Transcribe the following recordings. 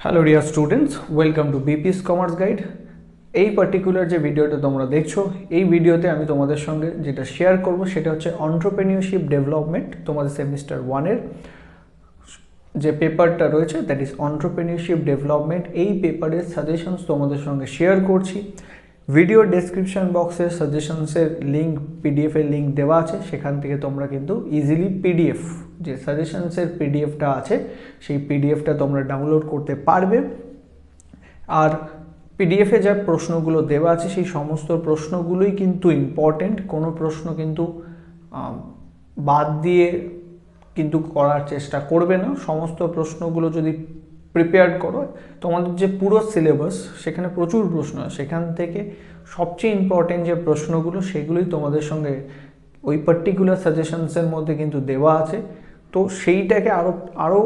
Hello dear students, welcome to BPS commerce guide. এই particular যে ভিডিওটা তোমরা দেখছো, এই ভিডিওতে আমি তোমাদের সঙ্গে যেটা শেয়ার করব সেটা হচ্ছে এন্টারপ্রেনিউরশিপ ডেভেলপমেন্ট। তোমাদের সেমিস্টার 1-এর যে পেপারটা রয়েছে, দ্যাট ইজ এন্টারপ্রেনিউরশিপ ডেভেলপমেন্ট। এই পেপারের সাজেশনস তোমাদের সঙ্গে শেয়ার করছি। ভিডিও ডেসক্রিপশন বক্সে সাজেশনসের লিঙ্ক, পিডিএফের লিঙ্ক দেওয়া আছে, সেখান থেকে তোমরা কিন্তু ইজিলি পিডিএফ, যে সাজেশনসের পিডিএফটা আছে, সেই পিডিএফটা তোমরা ডাউনলোড করতে পারবে। আর পিডিএফে যা প্রশ্নগুলো দেওয়া আছে সেই সমস্ত প্রশ্নগুলোই কিন্তু ইম্পর্টেন্ট। কোনো প্রশ্ন কিন্তু বাদ দিয়ে কিন্তু করার চেষ্টা করবে না। সমস্ত প্রশ্নগুলো যদি প্রিপেয়ার করো, তোমাদের যে পুরো সিলেবাস সেখানে প্রচুর প্রশ্ন, সেখান থেকে সবচেয়ে ইম্পর্টেন্ট যে প্রশ্নগুলো সেগুলোই তোমাদের সঙ্গে ওই পার্টিকুলার সাজেশনসের মধ্যে কিন্তু দেওয়া আছে। তো সেইটাকে আরও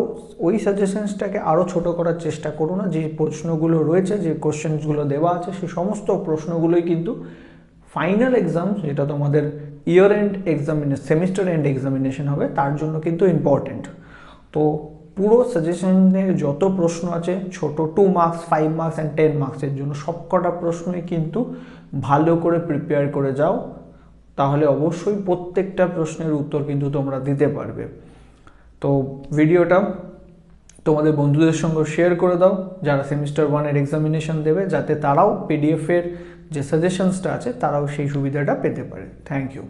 ওই সাজেশনসটাকে আরও ছোটো করার চেষ্টা করো না। যে প্রশ্নগুলো রয়েছে, যে কোশ্চেন্সগুলো দেওয়া আছে, সেই সমস্ত প্রশ্নগুলোই কিন্তু ফাইনাল এক্সাম, যেটা তোমাদের year end examination, semester end examination হবে, তার জন্য কিন্তু ইম্পর্টেন্ট। তো পুরো সাজেশনের যত প্রশ্ন আছে, ছোট 2 মার্কস, 5 মার্কস অ্যান্ড 10 মার্কসের জন্য সবকটা প্রশ্নই কিন্তু ভালো করে প্রিপেয়ার করে যাও, তাহলে অবশ্যই প্রত্যেকটা প্রশ্নের উত্তর কিন্তু তোমরা দিতে পারবে। তো ভিডিওটা তোমাদের বন্ধুদের সঙ্গে শেয়ার করে দাও, যারা সেমিস্টার 1-এর এক্সামিনেশন দেবে, যাতে তারাও পিডিএফের যে সাজেশনসটা আছে তারাও সেই সুবিধাটা পেতে পারে। Thank you.